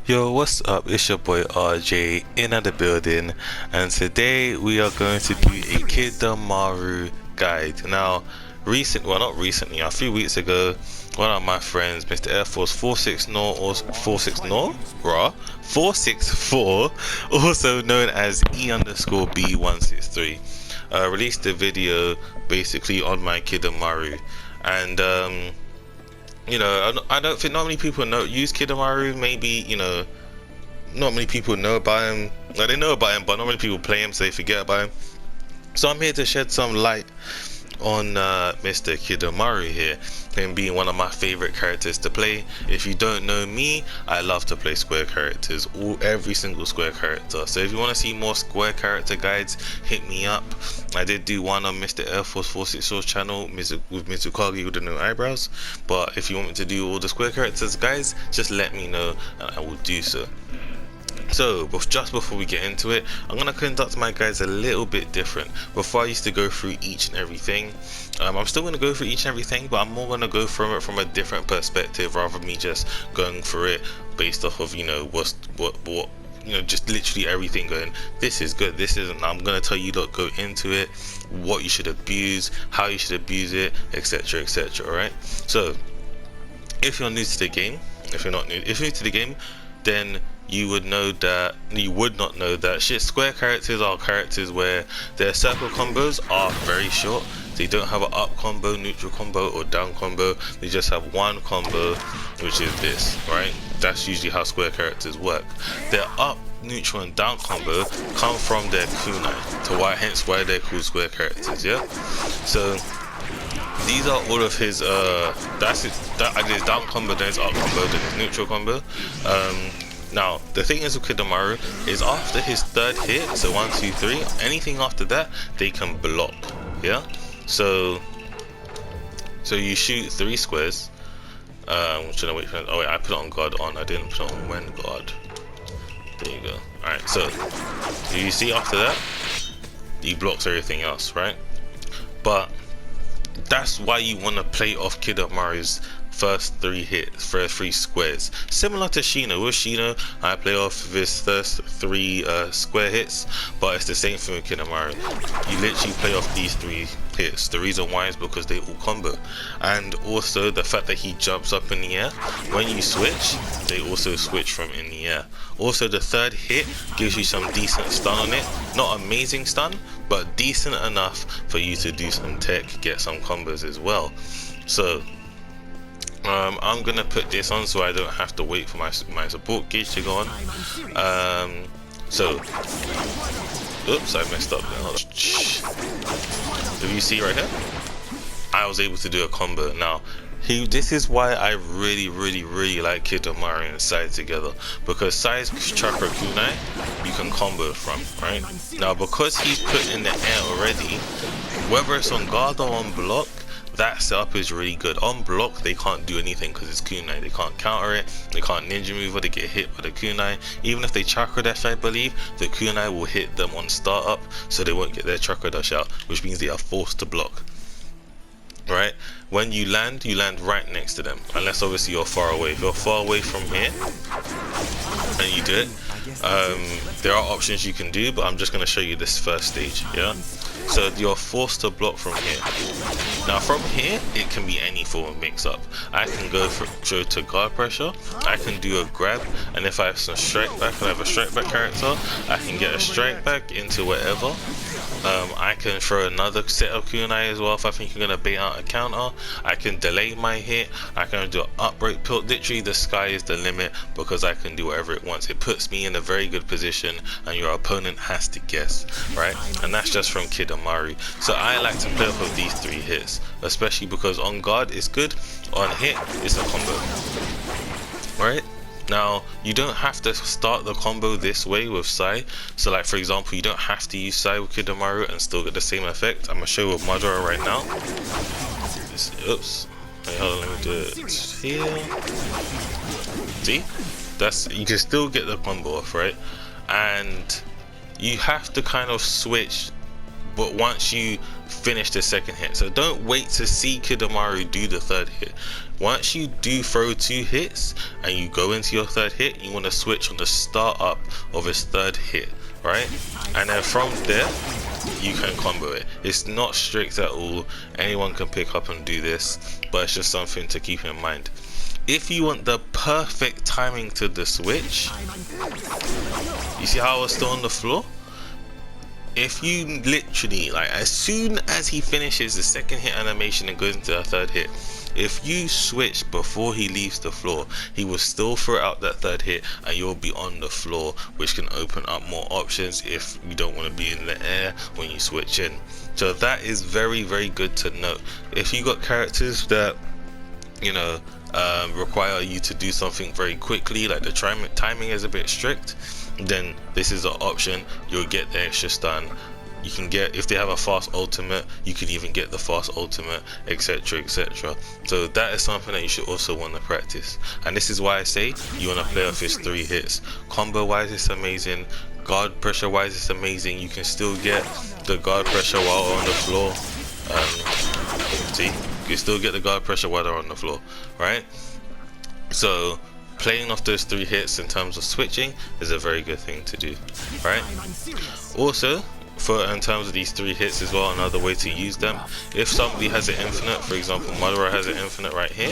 Yo, what's up? It's your boy RJ in the building, and today we are going to do a Kidomaru guide. Now, not recently, a few weeks ago, one of my friends, Mr. Air Force 46 or 46 Raw 464, also known as E_B163, released a video basically on my Kidomaru, and I don't think not many people use Kidomaru. Maybe, not many people know about him. Like, they know about him, but not many people play him, so they forget about him. So I'm here to shed some light on Mr. Kidomaru here, him being one of my favorite characters to play. If you don't know me, I love to play square characters, every single square character. So if you want to see more square character guides, hit me up. I did do one on Mr. Air Force 464's channel with Mitsukagi with the no eyebrows, but if you want me to do all the square characters guys, just let me know and I will do so. So, just before we get into it, I'm going to conduct my guides a little bit different. Before I used to go through each and everything, I'm still going to go through each and everything, but I'm more going to go from it from a different perspective, rather than me just going for it based off of, what just literally everything going, this is good, this isn't. I'm going to tell you, look, go into it, what you should abuse, how you should abuse it, etc, etc, alright? So, if you're new to the game, if you're new to the game, then you would not know that square characters are characters where their circle combos are very short. They don't have an up combo, neutral combo, or down combo. They just have one combo, which is this, right? That's usually how square characters work. Their up, neutral, and down combo come from their kunai, hence why they're called square characters, yeah? So these are all of his that's his down combo, then his up combo, then his neutral combo. Now the thing is with Kidomaru is after his third hit, so 1, 2, 3, anything after that they can block, yeah? So you shoot 3 squares. Should I wait for? Oh wait, I put it on guard on. I didn't put it on when guard. There you go. Alright, so you see after that he blocks everything else, right? But that's why you want to play off Kidomaru's first 3 hits, first 3 squares. Similar to Shino. With Shino, I play off his first 3 square hits, but it's the same thing with Kidomaru. You literally play off these 3 hits. The reason why is because they all combo, and also the fact that he jumps up in the air. When you switch, they also switch from in the air. Also, the third hit gives you some decent stun on it. Not amazing stun, but decent enough for you to do some tech, get some combos as well. So I'm gonna put this on so I don't have to wait for my support gauge to go on. Oops, I messed up there. If you see right here, I was able to do a combo. Now, this is why I really like Kidomaru and Sai together, because Sai's chakra kunai you can combo from, right? Now, because he's put in the air already, whether it's on guard or on block, that setup is really good. On block, they can't do anything because it's kunai. They can't counter it, they can't ninja move, or they get hit by the kunai. Even if they chakra dash, I believe, the kunai will hit them on startup, so they won't get their chakra dash out, which means they are forced to block. Right? When you land right next to them, unless obviously you're far away. If you're far away from here and you do it, there are options you can do, but I'm just going to show you this first stage, yeah? So you're forced to block from here. Now from here, it can be any form of mix-up. I can go to guard pressure, I can do a grab, and if I have some strike back and I have a strike back character, I can get a strike back into whatever. I can throw another set of kunai as well if I think you're going to bait out a counter. I can delay my hit, I can do an up break pill. Literally the sky is the limit because I can do whatever it wants. It puts me in a very good position and your opponent has to guess, right? And that's just from Kidomaru. So I like to play off of these 3 hits, especially because on guard is good, on hit is a combo, right? Now, you don't have to start the combo this way with Sai. So like, for example, you don't have to use Sai with Kidomaru and still get the same effect. I'm going to show you with Madara right now. Oops. Wait, hold on, let me do it here. See? You can still get the combo off, right? And you have to kind of switch, but once you finish the second hit. So don't wait to see Kidomaru do the third hit. Once you do throw 2 hits and you go into your 3rd hit, you want to switch on the start up of his 3rd hit, right? And then from there you can combo it. It's not strict at all, anyone can pick up and do this, but it's just something to keep in mind. If you want the perfect timing to the switch, you see how I was still on the floor? If you literally, like, as soon as he finishes the 2nd hit animation and goes into the 3rd hit, if you switch before he leaves the floor, he will still throw out that 3rd hit and you'll be on the floor, which can open up more options if you don't want to be in the air when you switch in. So that is very, very good to note. If you got characters that, you know, require you to do something very quickly, like the timing is a bit strict, then this is an option. You'll get the extra stun. You can get, if they have a fast ultimate, you can even get the fast ultimate, etc, etc. So that is something that you should also want to practice, and this is why I say you want to play off his 3 hits. Combo wise it's amazing, guard pressure wise it's amazing. You can still get the guard pressure while on the floor. See, you can still get the guard pressure while they're on the floor, right? So playing off those 3 hits in terms of switching is a very good thing to do, right? Also, in terms of these 3 hits as well, another way to use them, if somebody has an infinite, for example Madara has an infinite right here,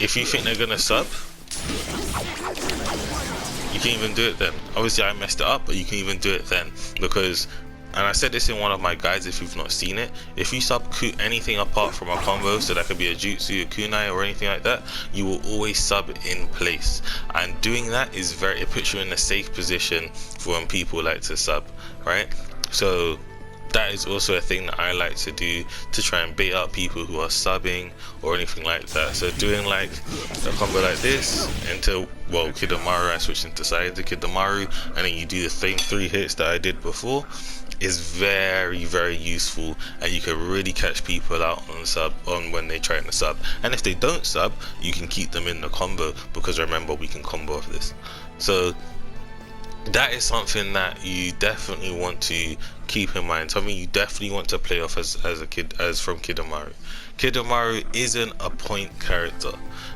if you think they're gonna sub, you can even do it then. Obviously I messed it up, but you can even do it then, because, and I said this in one of my guides if you've not seen it, if you sub anything apart from a combo, so that could be a jutsu, a kunai or anything like that, you will always sub in place, and doing that is very, it puts you in a safe position for when people like to sub, right? So that is also a thing that I like to do to try and bait out people who are subbing or anything like that. So doing like a combo like this into, well, Kidomaru, I switched into side to Kidomaru, and then you do the same 3 hits that I did before, is very, very useful, and you can really catch people out on when they try to sub. And if they don't sub, you can keep them in the combo, because remember, we can combo off this. So that is something that you definitely want to keep in mind, something you definitely want to play off as from Kidomaru. Kidomaru isn't a point character.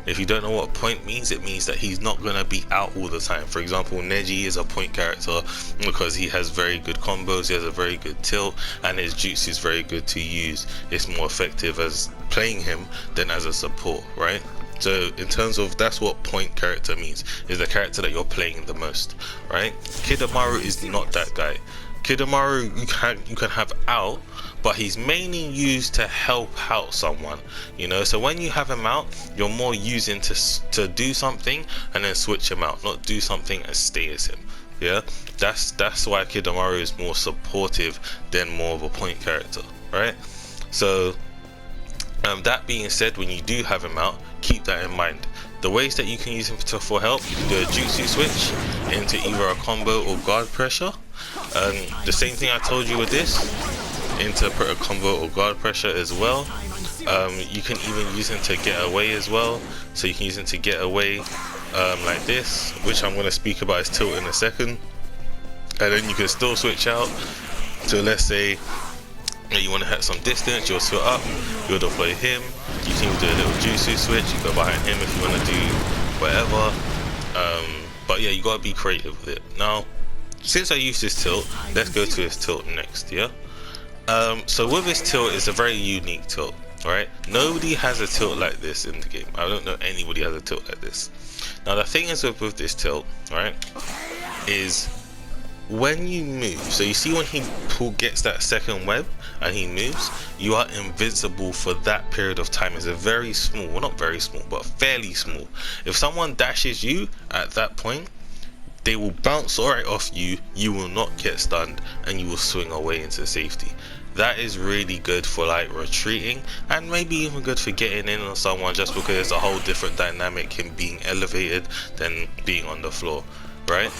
If you don't know what point means, it means that he's not going to be out all the time. For example, Neji is a point character because he has very good combos, he has a very good tilt, and his jutsu is very good to use. It's more effective as playing him than as a support, right? So in terms of, that's what point character means, is the character that you're playing the most, right? Kidomaru is not that guy. Kidomaru you can have out, but he's mainly used to help out someone, you know. So when you have him out, you're more using to do something and then switch him out, not do something and stay as him. Yeah, that's why Kidomaru is more supportive than more of a point character, right? So that being said, when you do have him out, keep that in mind. The ways that you can use him for help, you can do a jutsu switch into either a combo or guard pressure. The same thing I told you with this, into a combo or guard pressure as well. You can even use him to get away as well. So you can use him to get away like this, which I'm going to speak about his tilt in a second. And then you can still switch out. So let's say you want to hit some distance, you'll switch up, you'll deploy him. You can do a little jutsu switch, you go behind him if you want to do whatever. But yeah, you gotta be creative with it. Now, since I used his tilt, let's go to his tilt next. Yeah. So with his tilt, it's a very unique tilt. Right? Nobody has a tilt like this in the game. I don't know anybody has a tilt like this. Now the thing is with this tilt, right, is when you move, so you see when he gets that second web and he moves, you are invincible for that period of time. It's a very small, well not very small, but fairly small. If someone dashes you at that point, they will bounce right off you, you will not get stunned, and you will swing away into safety. That is really good for like retreating, and maybe even good for getting in on someone, just because it's a whole different dynamic in being elevated than being on the floor, right?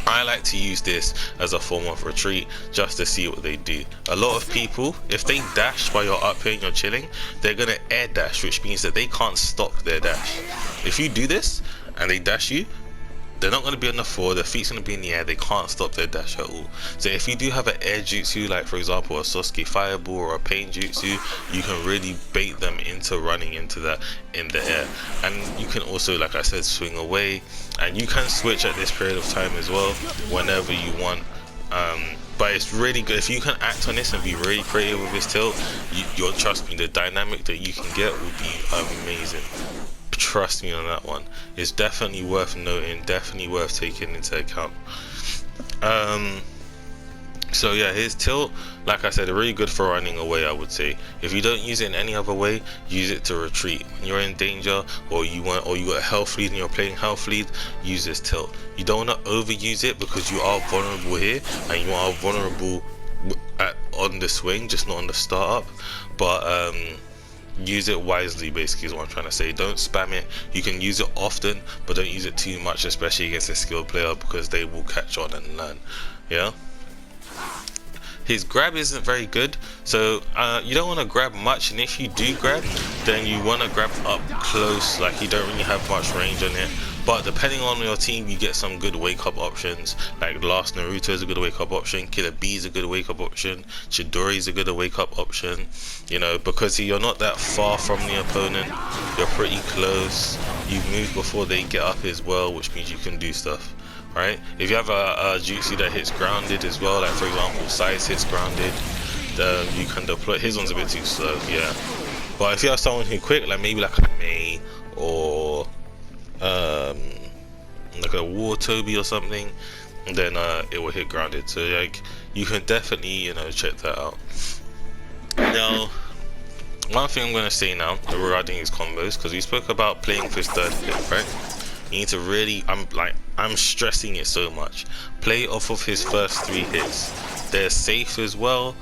I like to use this as a form of retreat, just to see what they do. A lot of people, if they dash while you're up here and you're chilling, they're gonna air dash, which means that they can't stop their dash. If you do this and they dash you, they're not going to be on the floor, their feet's going to be in the air, they can't stop their dash at all. So if you do have an air jutsu, like for example a Sasuke fireball or a pain jutsu, you can really bait them into running into that in the air. And you can also, like I said, swing away, and you can switch at this period of time as well whenever you want. But it's really good if you can act on this and be really creative with this tilt. You'll trust me, the dynamic that you can get will be amazing. Trust me on that one. It's definitely worth noting, definitely worth taking into account. So yeah, his tilt, like I said, really good for running away, I would say. If you don't use it in any other way, use it to retreat. When you're in danger, or you got a health lead and you're playing health lead, use this tilt. You don't want to overuse it because you are vulnerable here, and you are vulnerable on the swing, just not on the startup. But use it wisely, basically is what I'm trying to say. Don't spam it. You can use it often, but don't use it too much, especially against a skilled player, because they will catch on and learn. Yeah. His grab isn't very good, so you don't want to grab much, and if you do grab, then you want to grab up close, like you don't really have much range on it. But depending on your team, you get some good wake up options, like last Naruto is a good wake up option, Killer B is a good wake up option, Chidori is a good wake up option, you know, because you're not that far from the opponent, you're pretty close, you move before they get up as well, which means you can do stuff. Right? If you have a jutsu that hits grounded as well, like for example Size hits grounded, you can deploy. His one's a bit too slow, yeah. But if you have someone who quick, like maybe like a Mei or like a War Toby or something, then it will hit grounded. So like you can definitely, you know, check that out. Now, one thing I'm gonna say now regarding his combos, because we spoke about playing for his third hit, right? You need to really, I'm stressing it so much. Play off of his first 3 hits. They're safe as well.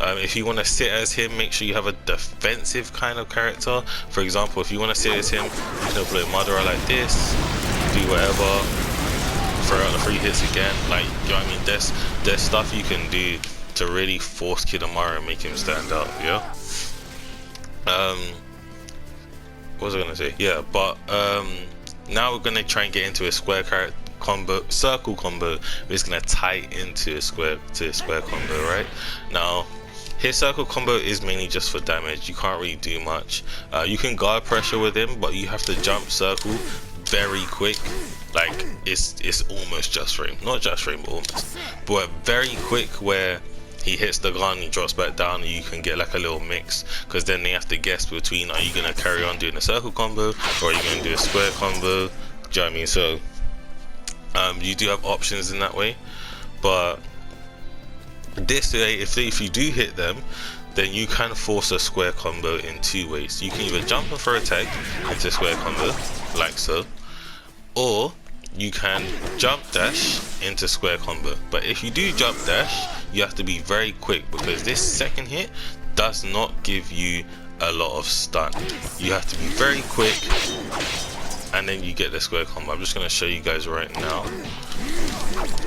If you want to sit as him, make sure you have a defensive kind of character. For example, if you want to sit as him, you can play Madara like this, do whatever, throw out the 3 hits again. Like, you know what I mean? There's stuff you can do to really force Kidomaru and make him stand out. Yeah. What was I gonna say? Yeah, but now we're gonna try and get into a square combo, circle combo. We're just gonna tie into a square combo, right? Now, his circle combo is mainly just for damage. You can't really do much. You can guard pressure with him, but you have to jump circle very quick. Like it's almost just frame, not just frame, but almost. But very quick where he hits the ground, he drops back down, and you can get like a little mix, because then they have to guess between, are you gonna carry on doing a circle combo or are you gonna do a square combo? Do you know what I mean? So you do have options in that way, but this way, if you do hit them, then you can force a square combo in 2 ways. You can either jump and throw a tag into a square combo like so, or you can jump dash into square combo. But if you do jump dash, you have to be very quick, because this second hit does not give you a lot of stun. You have to be very quick, and then you get the square combo. I'm just going to show you guys right now.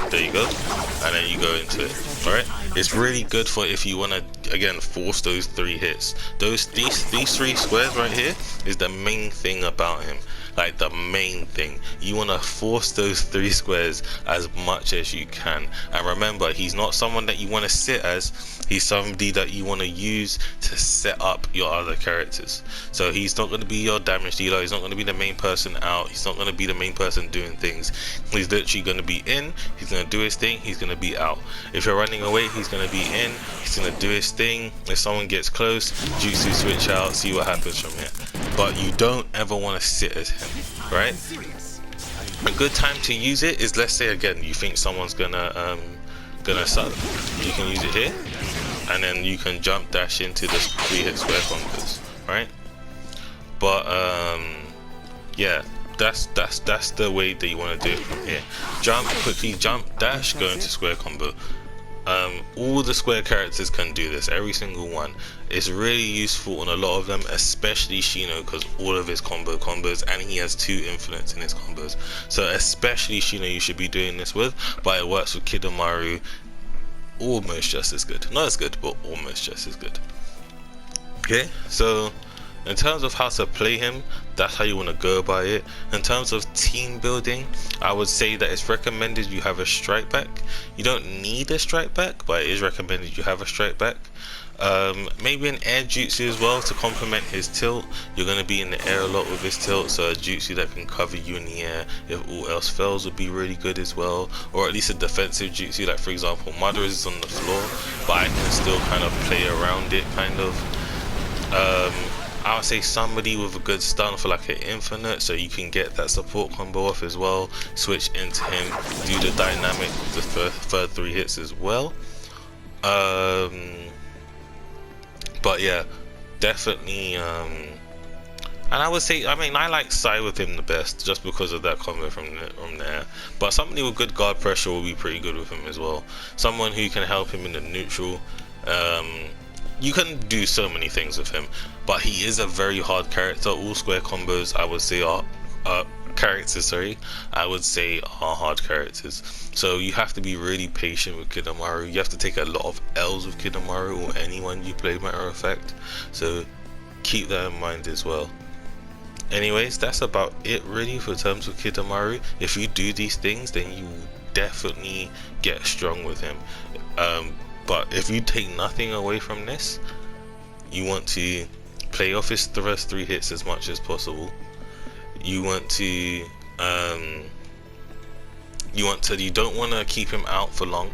There you go, and then you go into it. Alright, it's really good for if you want to, again, force those 3 hits. These 3 squares right here is the main thing about him. Like the main thing, you want to force those 3 squares as much as you can. And remember, he's not someone that you want to sit as, he's somebody that you want to use to set up your other characters. So he's not going to be your damage dealer, he's not going to be the main person out, he's not going to be the main person doing things. He's literally going to be in, he's going to do his thing, he's going to be out. If you're running away, he's going to be in, he's going to do his thing. If someone gets close, jutsu switch out, see what happens from here. But you don't ever want to sit as him, right? A good time to use it is, let's say again, you think someone's gonna suck. You can use it here, and then you can jump dash into the 3 hit square combos, right? But yeah, that's the way that you want to do it from here. Jump quickly, jump dash, go into square combo. All the square characters can do this, every single one. It's really useful on a lot of them, especially Shino, because all of his combos, and he has 2 infinites in his combos. So especially Shino you should be doing this with, but it works with Kidomaru almost just as good. Not as good, but almost just as good. Okay, so In terms of how to play him, that's how you want to go about it. In terms of team building, I would say that it's recommended you have a strike back. You don't need a strike back, but it is recommended you have a strike back. Maybe an air jutsu as well to complement his tilt. You're going to be in the air a lot with his tilt, so a jutsu that can cover you in the air if all else fails would be really good as well. Or at least a defensive jutsu, like for example Madara is on the floor, but I can still kind of play around it kind of. I would say somebody with a good stun for like an infinite, so you can get that support combo off as well, switch into him, do the dynamic, the third 3 hits as well. But yeah, definitely, and I would say, I mean, I like side with him the best just because of that combo from there. But somebody with good guard pressure will be pretty good with him as well. Someone who can help him in the neutral. You can do so many things with him, but he is a very hard character. All square combos, I would say, are characters. Sorry, I would say are hard characters. So you have to be really patient with Kidomaru. You have to take a lot of L's with Kidomaru or anyone you play, matter of fact. So keep that in mind as well. Anyways, that's about it really for terms of Kidomaru. If you do these things, then you will definitely get strong with him. But if you take nothing away from this, you want to play off his first 3 hits as much as possible. You want to you don't want to keep him out for long.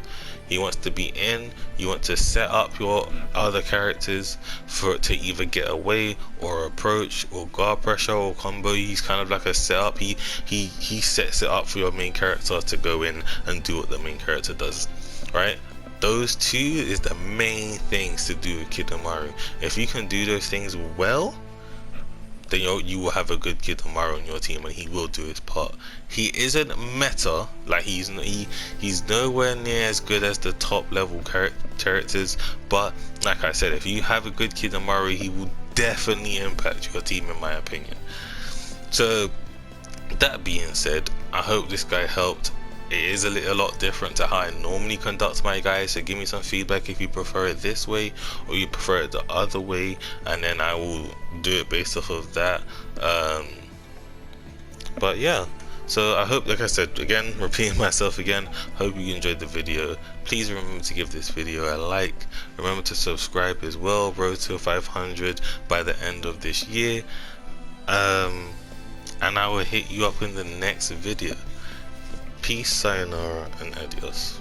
He wants to be in. You want to set up your other characters for it to either get away or approach or guard pressure or combo. He's kind of like a setup. He sets it up for your main character to go in and do what the main character does, right? Those 2 is the main things to do with Kidomaru. If you can do those things well, then you will have a good Kidomaru on your team, and he will do his part. He isn't meta, like he's nowhere near as good as the top level characters, but like I said, if you have a good Kidomaru, he will definitely impact your team in my opinion. So that being said, I hope this guy helped. It is a lot different to how I normally conduct my guys, so give me some feedback if you prefer it this way or you prefer it the other way, and then I will do it based off of that. But yeah, so I hope, like I said, again, repeating myself again, hope you enjoyed the video. Please remember to give this video a like, remember to subscribe as well. Road to 500 by the end of this year, and I will hit you up in the next video. Peace, sayonara, and adios.